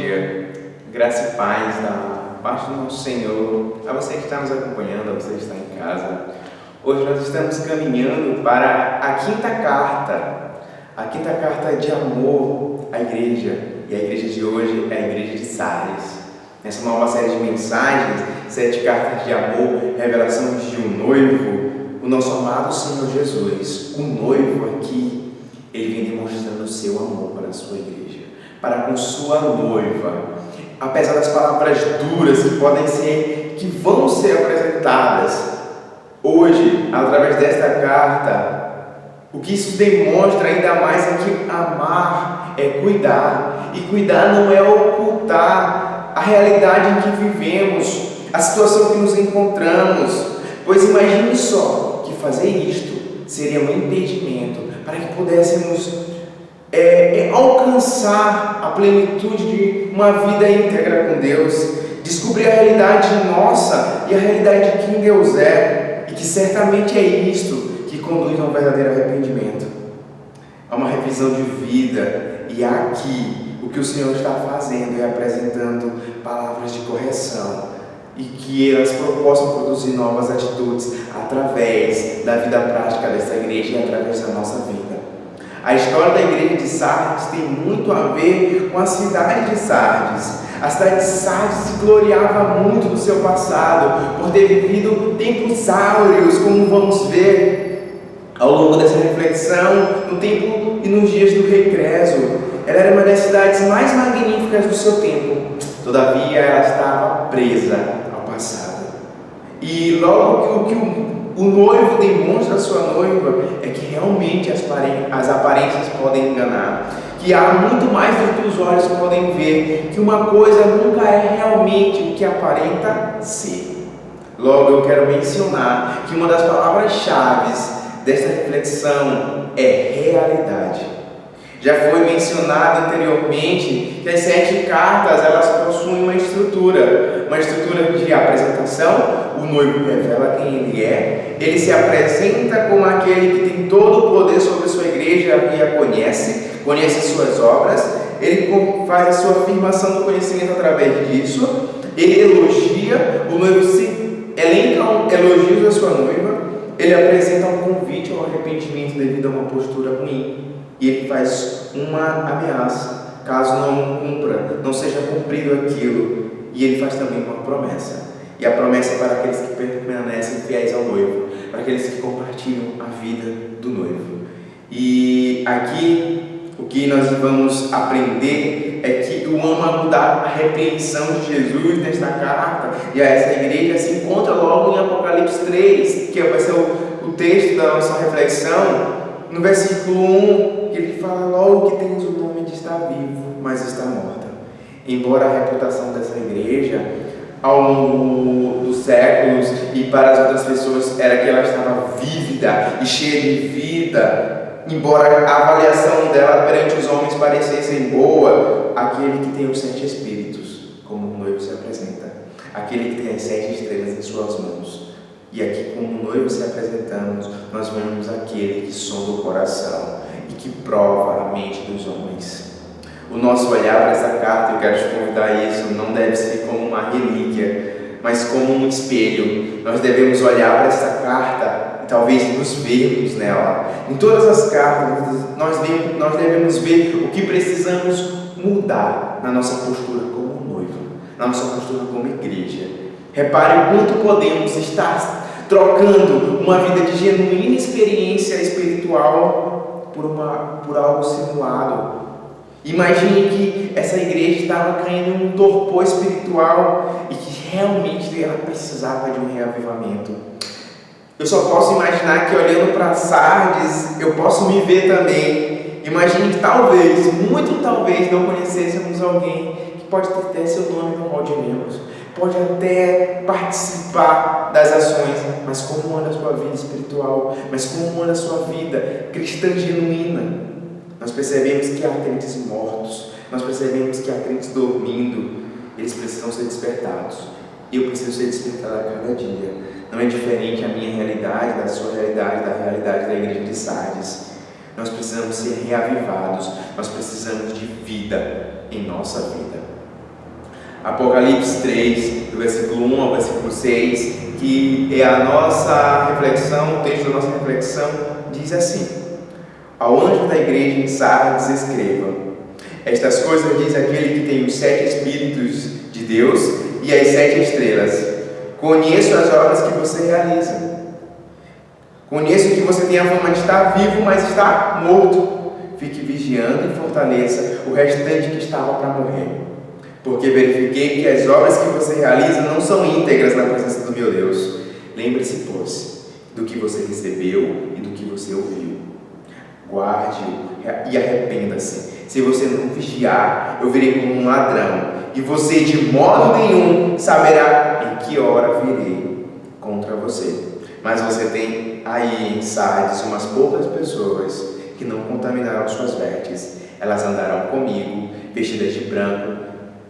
dia, graça e paz da parte do nosso Senhor, a você que está nos acompanhando, a você que está em casa. Hoje nós estamos caminhando para a quinta carta de amor à igreja, e a igreja de hoje é a igreja de Sardes. Nessa nova série de mensagens, 7 cartas de amor, revelação de um noivo, o nosso amado Senhor Jesus, o noivo aqui, ele vem demonstrando o seu amor para a sua igreja, para com sua noiva. Apesar das palavras duras que vão ser apresentadas hoje, através desta carta, o que isso demonstra ainda mais é que amar é cuidar, e cuidar não é ocultar a realidade em que vivemos, a situação que nos encontramos, pois imagine só que fazer isto seria um impedimento para que pudéssemos alcançar a plenitude de uma vida íntegra com Deus, descobrir a realidade nossa e a realidade de quem Deus é, e que certamente é isto que conduz a um verdadeiro arrependimento, a uma revisão de vida. E aqui o que o Senhor está fazendo é apresentando palavras de correção, e que elas possam produzir novas atitudes através da vida prática dessa igreja e através da nossa vida. A história da igreja de Sardes tem muito a ver com a cidade de Sardes. A cidade de Sardes se gloriava muito do seu passado, por ter vivido tempos áureos, como vamos ver ao longo dessa reflexão, no tempo e nos dias do rei Creso. Ela era uma das cidades mais magníficas do seu tempo, todavia ela estava presa ao passado. E logo que o noivo demonstra a sua noiva é que realmente as aparências podem enganar, que há muito mais do que os olhos podem ver, que uma coisa nunca é realmente o que aparenta ser. Logo eu quero mencionar que uma das palavras-chave desta reflexão é realidade. Já foi mencionado anteriormente que as 7 cartas elas possuem uma estrutura de apresentação. O noivo revela quem ele é, ele se apresenta como aquele que tem todo o poder sobre a sua igreja e a conhece suas obras, ele faz a sua afirmação do conhecimento através disso, ele elogia, o noivo se elenca elogios da sua noiva, ele apresenta um convite ao arrependimento devido a uma postura ruim, e ele faz uma ameaça, caso não cumpra, não seja cumprido aquilo, e ele faz também uma promessa. E a promessa é para aqueles que permanecem fiéis ao noivo, para aqueles que compartilham a vida do noivo. E aqui o que nós vamos aprender é que o âmago da repreensão de Jesus nesta carta e a essa igreja se encontra logo em Apocalipse 3, que vai ser o texto da nossa reflexão, no versículo 1, que ele fala: logo que tens o nome de estar vivo, mas está morta. Embora a reputação dessa igreja ao longo dos séculos e para as outras pessoas era que ela estava vívida e cheia de vida, embora a avaliação dela perante os homens parecesse boa, aquele que tem os 7 espíritos, como o noivo se apresenta, aquele que tem as 7 estrelas em suas mãos. E aqui, como noivo se apresentamos, nós vemos aquele que sonda o coração e que prova a mente dos homens. O nosso olhar para essa carta, eu quero te convidar a isso, não deve ser como uma relíquia, mas como um espelho. Nós devemos olhar para essa carta e talvez nos vermos nela. Em todas as cartas, nós devemos ver o que precisamos mudar na nossa postura como noivo, na nossa postura como igreja. Repare o quanto podemos estar trocando uma vida de genuína experiência espiritual por algo simulado. Imagine que essa igreja estava caindo em um torpor espiritual e que realmente ela precisava de um reavivamento. Eu só posso imaginar que, olhando para Sardes, eu posso me ver também. Imagine que talvez, muito talvez, não conhecêssemos alguém que pode ter seu nome no hall de membros, pode até participar das ações, mas como anda a sua vida espiritual, mas como anda a sua vida cristã genuína. Nós percebemos que há crentes mortos, nós percebemos que há crentes dormindo, eles precisam ser despertados. E eu preciso ser despertado a cada dia. Não é diferente a minha realidade, da sua realidade, da realidade da igreja de Sardes. Nós precisamos ser reavivados, nós precisamos de vida em nossa vida. Apocalipse 3, do versículo 1 ao versículo 6, que é a nossa reflexão, o texto da nossa reflexão, diz assim: ao anjo da igreja em Sardes escreva: estas coisas diz aquele que tem os 7 Espíritos de Deus e as 7 estrelas. Conheço as obras que você realiza. Conheço que você tem a fama de estar vivo, mas está morto. Fique vigiando e fortaleça o restante que estava para morrer. Porque verifiquei que as obras que você realiza não são íntegras na presença do meu Deus. Lembre-se, pois, do que você recebeu e do que você ouviu. Guarde-o e arrependa-se. Se você não vigiar, eu virei como um ladrão, e você de modo nenhum saberá em que hora virei contra você. Mas você tem aí em Sardes umas poucas pessoas que não contaminaram suas vestes. Elas andarão comigo, vestidas de branco,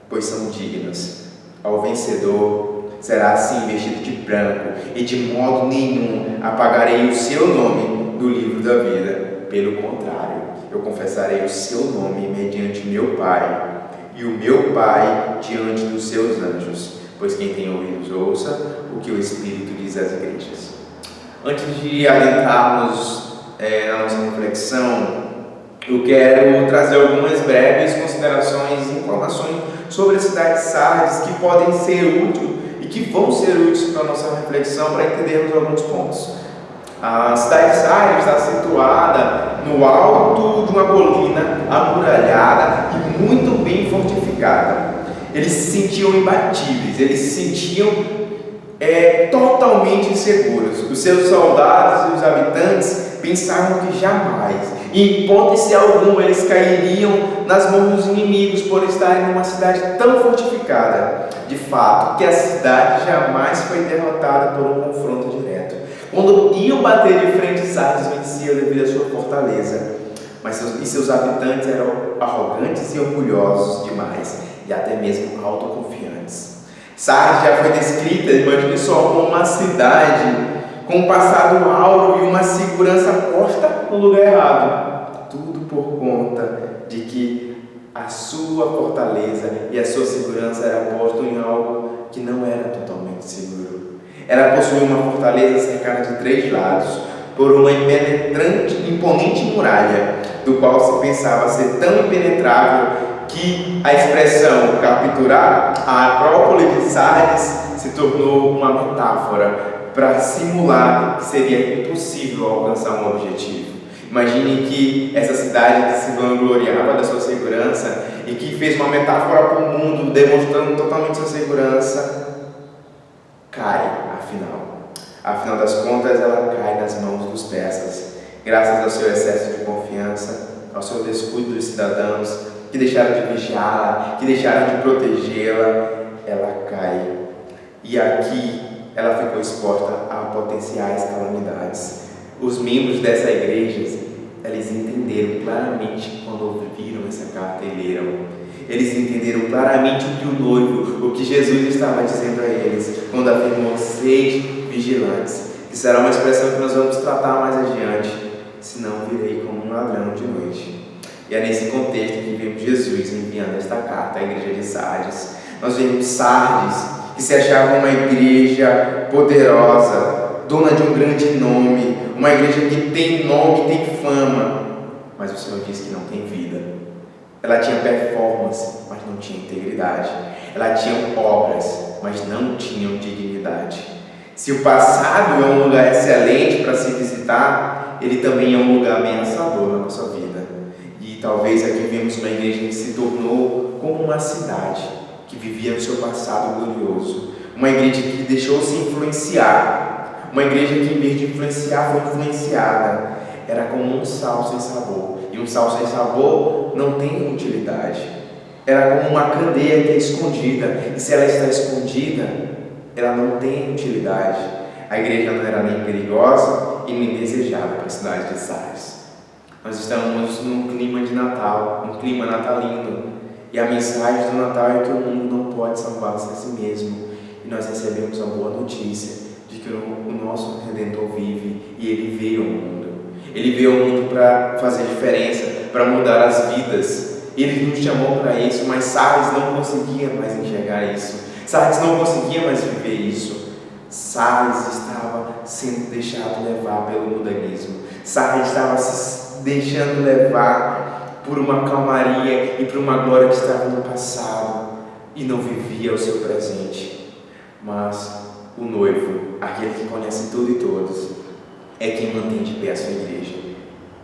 pois são dignas. Ao vencedor será assim vestido de branco, e de modo nenhum apagarei o seu nome do livro da vida. Pelo contrário, eu confessarei o seu nome mediante meu Pai, e o meu Pai diante dos seus anjos. Pois quem tem ouvidos ouça o que o Espírito diz às igrejas. Antes de adentrarmos na nossa reflexão, eu quero trazer algumas breves considerações e informações sobre a cidade de Sardes que podem ser úteis e que vão ser úteis para a nossa reflexão, para entendermos alguns pontos. A cidade de Sardes está situada no alto de uma colina amuralhada e muito bem fortificada. Eles se sentiam imbatíveis, eles se sentiam totalmente seguros. Os seus soldados e os habitantes pensavam que jamais, em hipótese alguma, eles cairiam nas mãos dos inimigos por estarem numa cidade tão fortificada. De fato, que a cidade jamais foi derrotada por um confronto direto. Quando iam bater de frente, Sardes vencia devido à sua fortaleza. Mas seus habitantes eram arrogantes e orgulhosos demais, e até mesmo autoconfiantes. Sardes já foi descrita, imagine só, como uma cidade com um passado áureo e uma segurança posta no lugar errado. Tudo por conta de que a sua fortaleza e a sua segurança era posta em algo que não era totalmente seguro. Ela possuía uma fortaleza cercada de 3 lados por uma imponente muralha, do qual se pensava ser tão impenetrável que a expressão capturar a Acrópole de Sardes se tornou uma metáfora para simular que seria impossível alcançar um objetivo. Imagine que essa cidade que se vangloriava da sua segurança e que fez uma metáfora para o mundo demonstrando totalmente sua segurança, cai, afinal das contas ela cai nas mãos dos persas, graças ao seu excesso de confiança, ao seu descuido dos cidadãos que deixaram de vigiá-la, que deixaram de protegê-la. Ela cai, e aqui ela ficou exposta a potenciais calamidades. Os membros dessa igreja, eles entenderam claramente quando viram essa carta e leram. Eles entenderam claramente o que o noivo, o que Jesus estava dizendo a eles, quando afirmou: sede vigilantes, que será uma expressão que nós vamos tratar mais adiante, senão virei como um ladrão de noite. E é nesse contexto que vemos Jesus enviando esta carta à igreja de Sardes. Nós vemos Sardes, que se achava uma igreja poderosa, dona de um grande nome, uma igreja que tem nome, tem fama, mas o Senhor diz que não tem vida. Ela tinha performance, mas não tinha integridade. Ela tinha obras, mas não tinham dignidade. Se o passado é um lugar excelente para se visitar, ele também é um lugar ameaçador na nossa vida. E talvez aqui vemos uma igreja que se tornou como uma cidade que vivia no seu passado glorioso, uma igreja que deixou-se influenciar, uma igreja que em vez de influenciar foi influenciada. Era como um sal sem sabor, e um sal sem sabor não tem utilidade. Era como uma candeia que é escondida, e se ela está escondida, ela não tem utilidade. A igreja não era nem perigosa e nem desejada para a cidade de Sardes. Nós estamos num clima de Natal, um clima natalino, e a mensagem do Natal é que o mundo não pode salvar-se a si mesmo, e nós recebemos a boa notícia de que o nosso Redentor vive, e Ele veio ao mundo. Ele veio ao mundo para fazer diferença, para mudar as vidas. Ele nos chamou para isso, mas Sardes não conseguia mais enxergar isso. Sardes não conseguia mais viver isso. Sardes estava sendo deixado levar pelo mundanismo. Sardes estava se deixando levar por uma calmaria e por uma glória que estava no passado e não vivia o seu presente. Mas o noivo, aquele que conhece tudo e todos, é quem mantém de pé a sua igreja.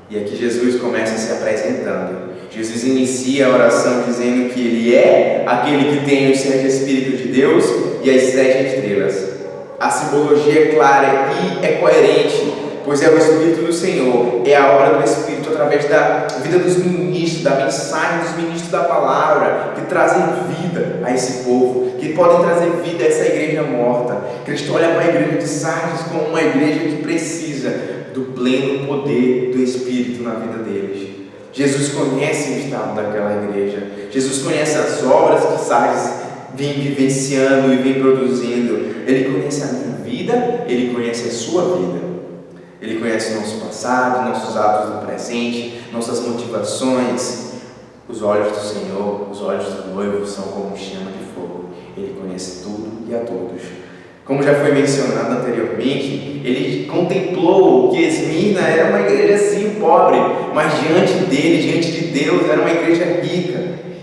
E aqui Jesus começa se apresentando. Jesus inicia a oração dizendo que Ele é aquele que tem os 7 Espíritos de Deus e as 7 estrelas. A simbologia é clara e é coerente, pois é o Espírito do Senhor, é a obra do Espírito através da vida dos ministros, da mensagem dos ministros da palavra, que trazem vida a esse povo, que podem trazer vida a essa igreja morta. Cristo olha para a igreja de Sardes como uma igreja que precisa do pleno poder do Espírito na vida deles. Jesus conhece o estado daquela igreja. Jesus conhece as obras que Sardes vem vivenciando e vem produzindo. Ele conhece a minha vida, Ele conhece a sua vida. Ele conhece o nosso passado, nossos atos do presente, nossas motivações. Os olhos do Senhor, os olhos do noivo são como chama de fogo. Ele conhece tudo e a todos. Como já foi mencionado anteriormente, ele contemplou que Esmirna era uma igreja sim pobre, mas diante dele, diante de Deus, era uma igreja rica.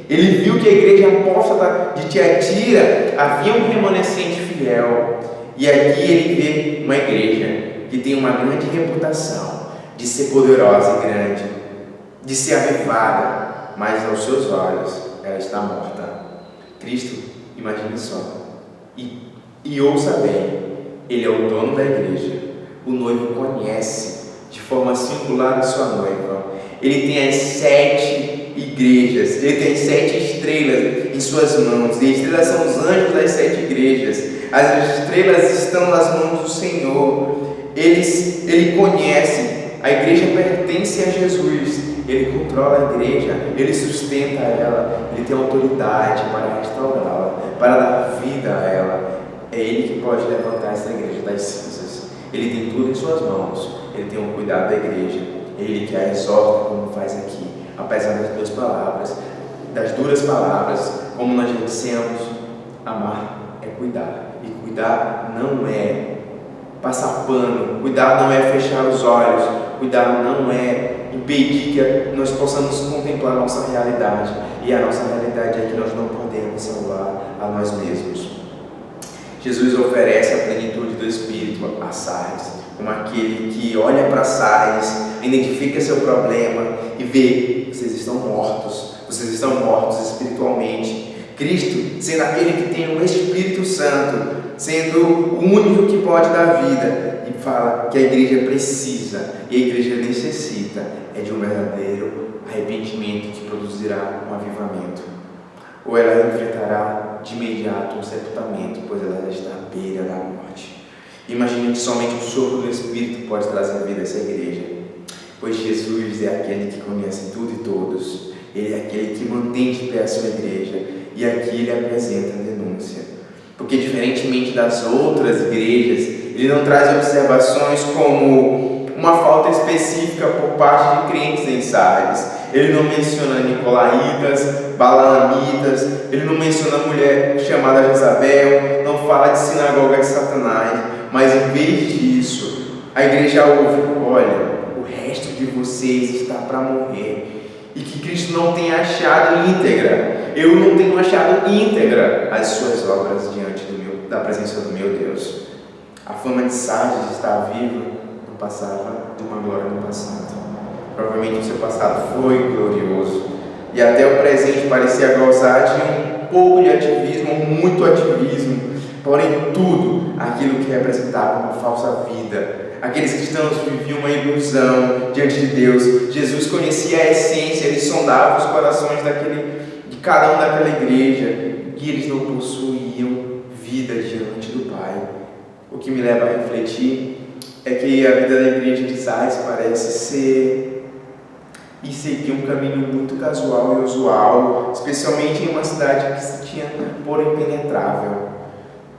Ele viu que a igreja apóstata de Tiatira havia um remanescente fiel. E aqui ele vê uma igreja que tem uma grande reputação de ser poderosa e grande, de ser avivada, mas aos seus olhos ela está morta. Cristo, imagine só, e ouça bem, Ele é o dono da igreja. O noivo conhece de forma singular a sua noiva. Ele tem as 7 igrejas, ele tem 7 estrelas em suas mãos, e as estrelas são os anjos das 7 igrejas. As estrelas estão nas mãos do Senhor. Ele conhece, a igreja pertence a Jesus, Ele controla a igreja, Ele sustenta ela, Ele tem autoridade para restaurá-la, para dar vida a ela. É Ele que pode levantar essa igreja das cinzas. Ele tem tudo em suas mãos, Ele tem o cuidado da igreja, Ele que a exorta como faz aqui, apesar das duras palavras, como nós já dissemos, amar é cuidar, e cuidar não é passar pano, cuidar não é fechar os olhos, cuidar não é impedir que nós possamos contemplar a nossa realidade, e a nossa realidade é que nós não podemos salvar a nós mesmos. Jesus oferece a plenitude do Espírito a Sardes, como aquele que olha para Sardes, identifica seu problema e vê: vocês estão mortos espiritualmente. Cristo, sendo aquele que tem o Espírito Santo, sendo o único que pode dar vida, e fala que a igreja precisa e a igreja necessita de um verdadeiro arrependimento que produzirá um avivamento. Ou ela enfrentará de imediato um sepultamento, pois ela já está à beira da morte. Imagine que somente o sopro do Espírito pode trazer vida a essa igreja, pois Jesus é aquele que conhece tudo e todos. Ele é aquele que mantém de pé a sua igreja, e aqui ele apresenta a denúncia. Porque diferentemente das outras igrejas, ele não traz observações como uma falta específica por parte de crentes em Sardes. Ele não menciona nicolaítas, balaamitas, ele não menciona a mulher chamada Jezabel, não fala de sinagoga de Satanás, mas em vez disso, a igreja ouve: olha, o resto de vocês está para morrer. E que Cristo não tenha achado íntegra, eu não tenho achado íntegra as suas obras diante da presença do meu Deus. A fama de Sardes está viva, não passava de uma glória no passado. Provavelmente o seu passado foi glorioso, e até o presente parecia gozar de um pouco de ativismo, muito ativismo, porém tudo aquilo que representava uma falsa vida. Aqueles cristãos viviam uma ilusão diante de Deus. Jesus conhecia a essência, ele sondava os corações de cada um daquela igreja, e eles não possuíam vida diante do Pai. O que me leva a refletir é que a vida da igreja de Sardes parece ser e seguir um caminho muito casual e usual, especialmente em uma cidade que se tinha por impenetrável.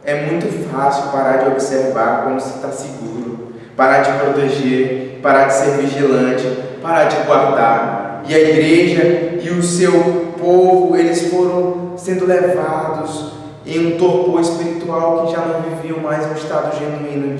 É muito fácil parar de observar como se está seguro, parar de proteger, parar de ser vigilante, parar de guardar. E a igreja e o seu povo, eles foram sendo levados em um torpor espiritual que já não viviam mais um estado genuíno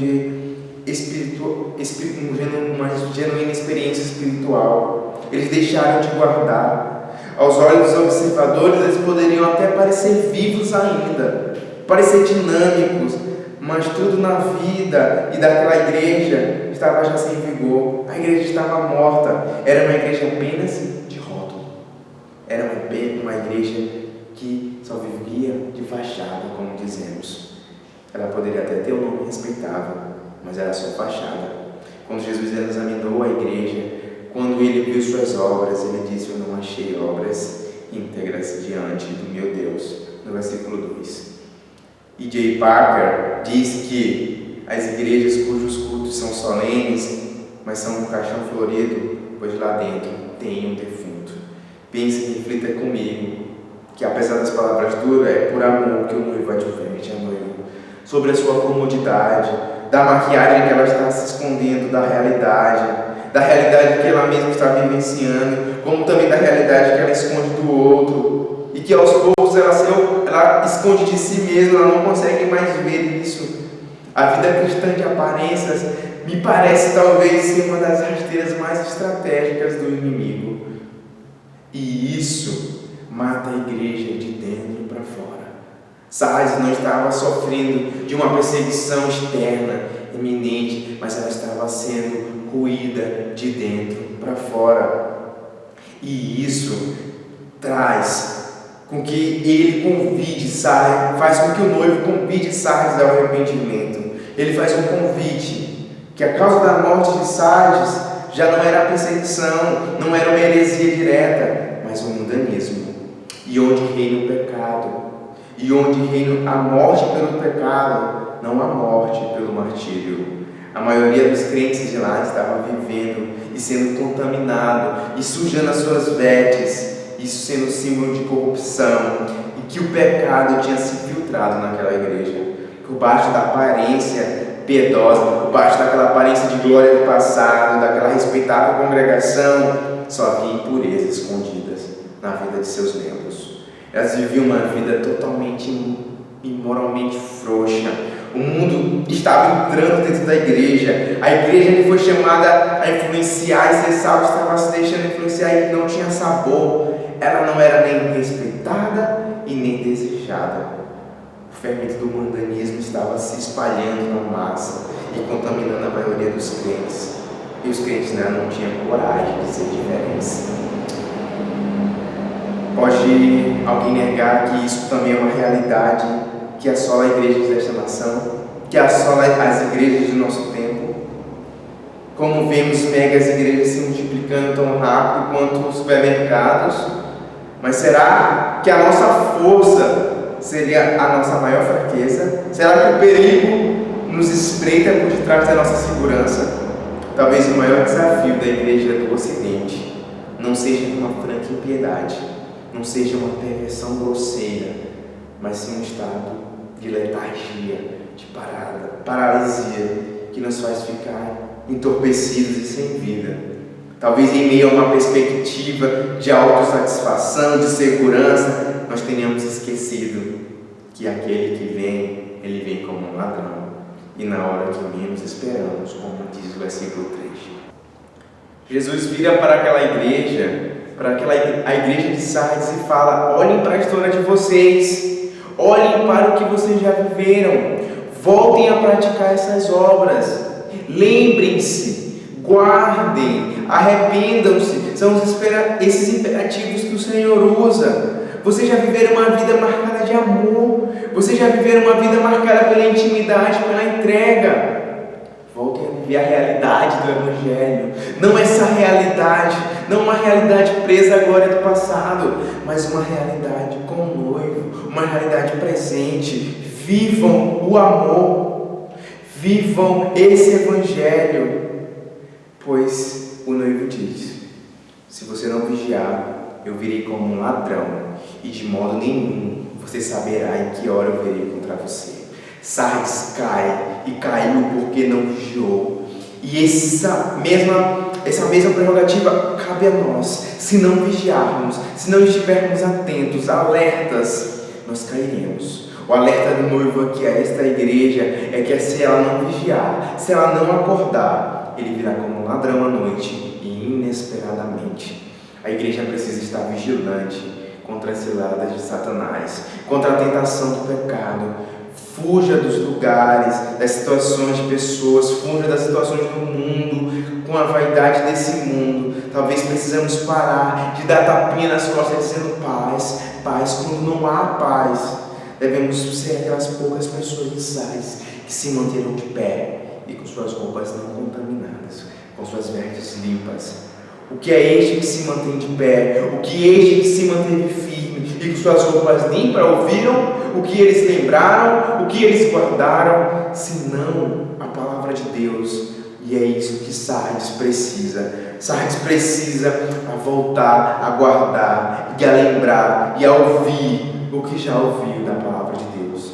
uma genuína experiência espiritual. Eles deixaram de guardar. Aos olhos dos observadores, eles poderiam até parecer vivos ainda, parecer dinâmicos, mas tudo na vida e daquela igreja estava já sem vigor. A igreja estava morta. Era uma igreja apenas de rótulo. Era uma igreja que só vivia de fachada, como dizemos. Ela poderia até ter um nome respeitável, mas era só fachada. Quando Jesus examinou a igreja, quando ele viu suas obras, ele disse: eu não achei obras íntegras diante do meu Deus. No versículo 2. E J. Packer diz que as igrejas cujos cultos são solenes, mas são um caixão florido, pois lá dentro tem um defunto. Pense e reflita comigo que, apesar das palavras duras, é por amor que o noivo adverte a noiva sobre a sua comodidade, da maquiagem que ela está se escondendo da realidade que ela mesma está vivenciando, como também da realidade que ela esconde do outro, e que aos poucos ela esconde de si mesma, ela não consegue mais ver isso. A vida cristã de aparências me parece talvez ser uma das rasteiras mais estratégicas do inimigo, e isso mata a igreja de dentro para fora. Sardes não estava sofrendo de uma perseguição externa iminente, mas ela estava sendo ruída de dentro para fora. E isso traz com que ele convide Sardes, faz com que o noivo convide Sardes ao arrependimento. Ele faz um convite que a causa da morte de Sardes já não era a perseguição, não era uma heresia direta, mas um mundanismo. E onde reina o pecado, e onde reina a morte pelo pecado, não a morte pelo martírio. A maioria dos crentes de lá estava vivendo e sendo contaminado e sujando as suas vestes, isso sendo símbolo de corrupção, e que o pecado tinha se filtrado naquela igreja. Por baixo da aparência piedosa, por baixo daquela aparência de glória do passado, daquela respeitável congregação, só havia impurezas escondidas na vida de seus membros. Elas viviam uma vida totalmente imoralmente frouxa. O mundo estava entrando dentro da igreja. A igreja que foi chamada a influenciar e ser salva estava se deixando influenciar e não tinha sabor. Ela não era nem respeitada e nem desejada. O fermento do mundanismo estava se espalhando na massa e contaminando a maioria dos crentes. E os crentes não tinham coragem de ser diferentes. Pode alguém negar que isso também é uma realidade que assola igrejas desta nação, que assola as igrejas do nosso tempo? Como vemos megas igrejas se multiplicando tão rápido quanto os supermercados, mas será que a nossa força seria a nossa maior fraqueza? Será que o perigo nos espreita por detrás da nossa segurança? Talvez o maior desafio da igreja do Ocidente não seja uma franca impiedade, não seja uma perversão grosseira, mas sim um estado de letargia, de paralisia, que nos faz ficar entorpecidos e sem vida. Talvez em meio a uma perspectiva de autossatisfação, de segurança, nós tenhamos esquecido que aquele que vem, ele vem como um ladrão, e na hora que menos esperamos, como diz o versículo 3. Jesus vira para aquela igreja, a igreja de Sardes, e fala: olhem para a história de vocês, olhem para o que vocês já viveram, voltem a praticar essas obras, lembrem-se, guardem, arrependam-se. São esses imperativos que o Senhor usa. Vocês já viveram uma vida marcada de amor, vocês já viveram uma vida marcada pela intimidade, pela entrega. Voltem a viver a realidade do Evangelho, não essa realidade, não uma realidade presa à glória do passado, mas uma realidade com o noivo, uma realidade presente. Vivam o amor, vivam esse Evangelho, pois o noivo diz: se você não vigiar, eu virei como um ladrão, e de modo nenhum você saberá em que hora eu virei contra você. Sardes cai, e caiu porque não vigiou. E essa mesma prerrogativa cabe a nós. Se não vigiarmos, se não estivermos atentos, alertas, nós cairemos. O alerta do noivo aqui a esta igreja é que se ela não vigiar, se ela não acordar, ele virá como um ladrão à noite e inesperadamente. A igreja precisa estar vigilante contra as ciladas de Satanás, contra a tentação do pecado. Fuja dos lugares, das situações de pessoas, fuja das situações do mundo, com a vaidade desse mundo. Talvez precisamos parar de dar tapinha nas costas dizendo paz, paz, quando não há paz. Devemos ser aquelas poucas pessoas iniciais que se manterão de pé e com suas roupas não contaminadas, com suas vestes limpas. O que é este que se mantém de pé? O que é este que se manteve firme e com suas roupas limpas? Ouviram o que eles lembraram? O que eles guardaram? Senão a palavra de Deus. E é isso que Sardes precisa. Sardes precisa voltar a guardar e a lembrar e a ouvir o que já ouviu da palavra de Deus.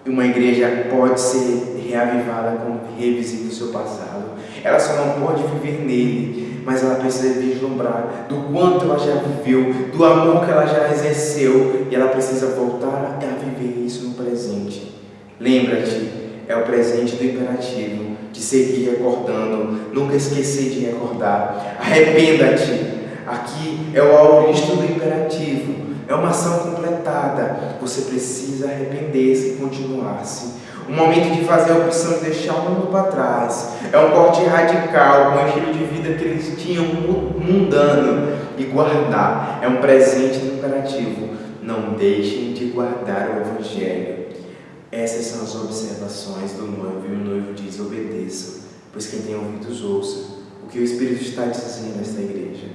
E uma igreja pode ser reavivada quando revisita o seu passado. Ela só não pode viver nele, mas ela precisa vislumbrar do quanto ela já viveu, do amor que ela já exerceu, e ela precisa voltar a viver isso no presente. Lembra-te, é o presente do imperativo, de seguir recordando, nunca esquecer de recordar. Arrependa-te, aqui é o auristo do imperativo, é uma ação completada. Você precisa arrepender-se e continuar-se. Um momento de fazer a opção de deixar o mundo para trás. É um corte radical com o estilo de vida que eles tinham mundano e guardar. É um presente do imperativo. Não deixem de guardar o Evangelho. Essas são as observações do noivo, e o noivo diz: obedeçam, pois quem tem ouvidos ouça o que o Espírito está dizendo nesta igreja.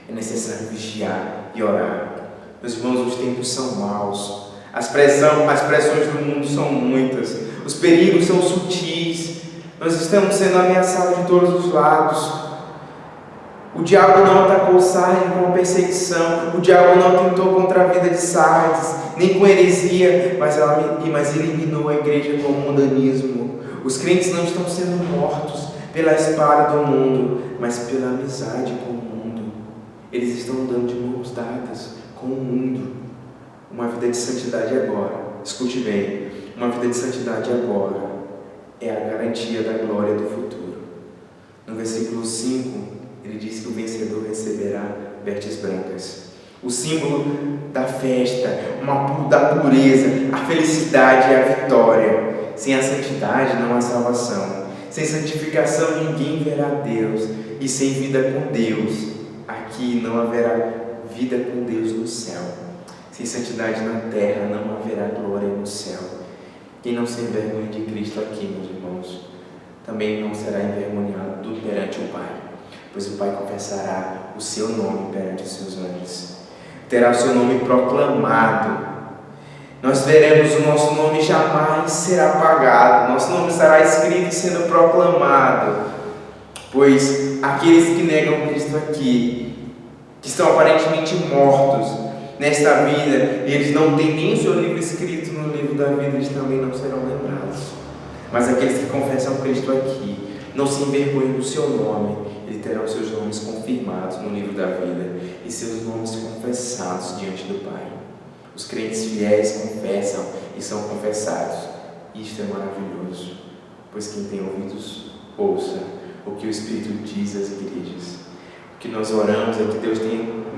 É necessário vigiar e orar. Meus irmãos, os tempos são maus, as pressões do mundo são muitas, os perigos são sutis, nós estamos sendo ameaçados de todos os lados. O diabo não atacou Sardes com perseguição, o diabo não tentou contra a vida de Sardes, nem com heresia, mas eliminou a igreja com o mundanismo. Os crentes não estão sendo mortos pela espada do mundo, mas pela amizade com o mundo. Eles estão andando de mãos dadas com o mundo. Uma vida de santidade agora, escute bem, uma vida de santidade agora é a garantia da glória do futuro. No versículo 5, ele diz que o vencedor receberá vestes brancas. O símbolo da festa, da pureza, a felicidade e a vitória. Sem a santidade não há salvação. Sem santificação ninguém verá Deus. E sem vida com Deus, aqui não haverá vida com Deus no céu. Sem santidade na terra não haverá glória no céu. Quem não se envergonha de Cristo aqui, meus irmãos, também não será envergonhado perante o Pai, pois o Pai confessará o seu nome perante os seus anjos. Terá o seu nome proclamado. Nós veremos o nosso nome jamais será apagado. Nosso nome estará escrito e sendo proclamado. Pois aqueles que negam Cristo aqui, que estão aparentemente mortos nesta vida, eles não têm nem o seu livro escrito no livro da vida, eles também não serão lembrados. Mas aqueles que confessam Cristo aqui, não se envergonham do seu nome, ele terá os seus nomes confirmados no livro da vida e seus nomes confessados diante do Pai. Os crentes fiéis confessam e são confessados. Isto é maravilhoso, pois quem tem ouvidos, ouça o que o Espírito diz às igrejas. O que nós oramos é que Deus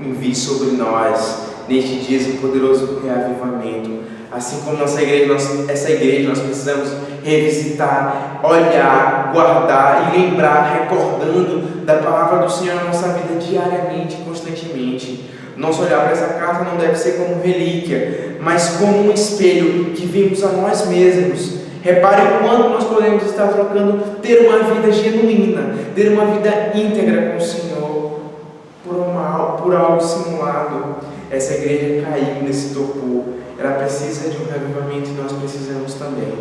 envie sobre nós neste dia um poderoso reavivamento. Assim como essa igreja, nós precisamos revisitar, olhar, guardar e lembrar, recordando da palavra do Senhor na nossa vida diariamente, constantemente. Nosso olhar para essa casa não deve ser como relíquia, mas como um espelho que vimos a nós mesmos. Repare o quanto nós podemos estar trocando, ter uma vida genuína, ter uma vida íntegra com o Senhor, por algo simulado. Essa igreja caiu nesse torpor, ela precisa de um revivamento e nós precisamos também.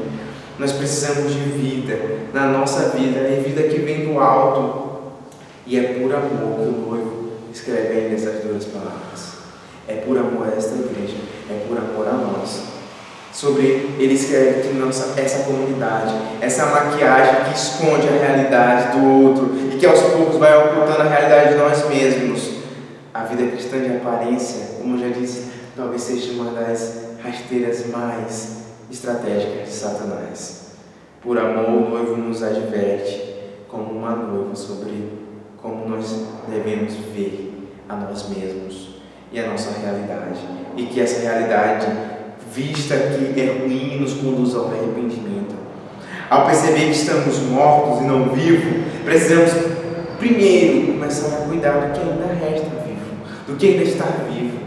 Nós precisamos de vida na nossa vida, é vida que vem do alto, e é por amor que o noivo escreve aí nessas duas palavras. É por amor a esta igreja, é por amor a nós. sobre ele escreve que essa comunidade, essa maquiagem que esconde a realidade do outro e que aos poucos vai ocultando a realidade de nós mesmos. A vida cristã de aparência, como eu já disse, talvez seja uma das rasteiras mais estratégicas de Satanás. Por amor, o noivo nos adverte como uma noiva sobre como nós devemos ver a nós mesmos e a nossa realidade. E que essa realidade, vista que é ruim, nos conduz ao arrependimento. Ao perceber que estamos mortos e não vivos, precisamos primeiro começar a cuidar do que ainda resta vivo, do que ainda está vivo.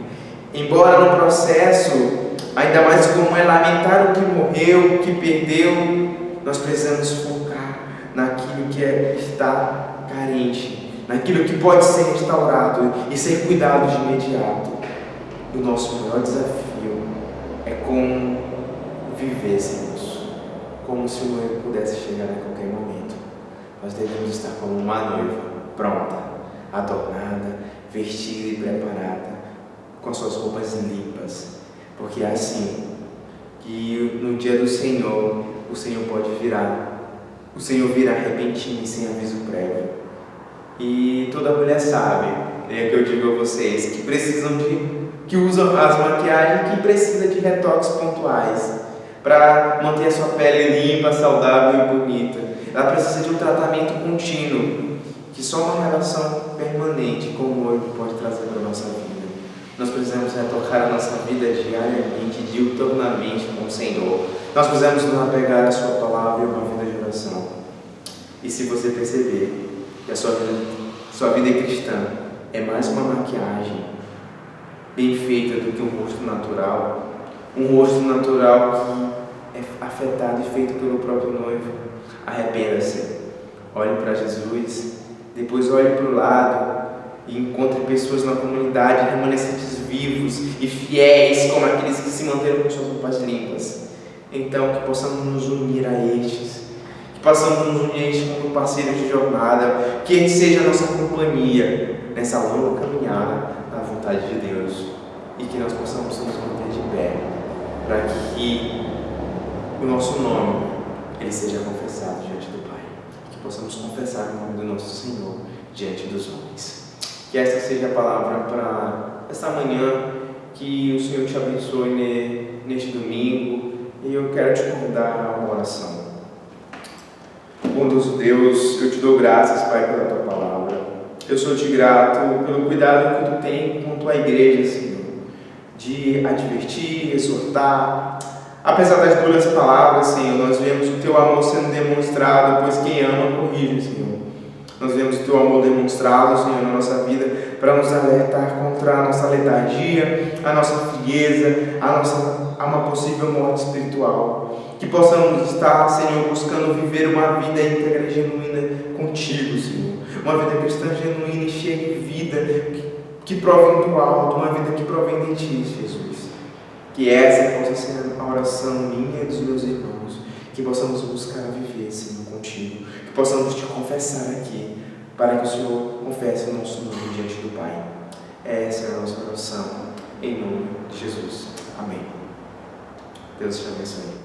Embora no processo, ainda mais como é lamentar o que morreu, o que perdeu, nós precisamos focar naquilo que está carente, naquilo que pode ser restaurado e ser cuidado de imediato. E o nosso maior desafio é como vivêssemos, como se o noivo pudesse chegar a qualquer momento. Nós devemos estar como uma noiva, pronta, adornada, vestida e preparada, com suas roupas limpas, porque é assim que no dia do Senhor, o Senhor pode virar, o Senhor virá repentino e sem aviso prévio. E toda mulher sabe, é que eu digo a vocês, que usam as maquiagens, que precisa de retoques pontuais para manter a sua pele limpa, saudável e bonita. Ela precisa de um tratamento contínuo, que só uma relação permanente com o noivo pode trazer para a nossa vida. Nós precisamos retocar a nossa vida diariamente, diuturnamente com o Senhor. Nós precisamos nos apegar à Sua palavra e uma vida de oração. E se você perceber que a sua vida cristã é mais uma maquiagem bem feita do que um rosto natural que é afetado e feito pelo próprio noivo, arrependa-se, olhe para Jesus, depois olhe para o lado e encontre pessoas na comunidade, remanescentes vivos e fiéis, como aqueles que se manteram com suas roupas limpas. Então, que possamos nos unir a estes, que possamos nos unir a estes como parceiros de jornada, que Ele seja a nossa companhia nessa longa caminhada na vontade de Deus, e que nós possamos nos manter de pé, para que o nosso nome ele seja confessado diante do Pai, que possamos confessar o nome do nosso Senhor diante dos homens. Que esta seja a palavra para esta manhã, que o Senhor te abençoe neste domingo, e eu quero te convidar a uma oração. Bondoso Deus, eu te dou graças, Pai, pela tua palavra. Eu sou-te grato pelo cuidado que tu tem com a tua igreja, Senhor, de advertir, exortar. Apesar das duras palavras, Senhor, nós vemos o teu amor sendo demonstrado, pois quem ama corrige, Senhor. Nós vemos o teu amor demonstrado, Senhor, na nossa vida, para nos alertar contra a nossa letargia, a nossa frieza, a uma possível morte espiritual. Que possamos estar, Senhor, buscando viver uma vida íntegra e genuína contigo, Senhor. Uma vida cristã genuína e cheia de vida, que provém do alto, uma vida que provém de ti, Jesus. Que essa possa ser a oração minha e dos meus irmãos, que possamos buscar viver, Senhor, contigo, que possamos te confessar aqui, para que o Senhor confesse o nosso nome diante do Pai. Essa é a nossa oração, em nome de Jesus. Amém. Deus te abençoe.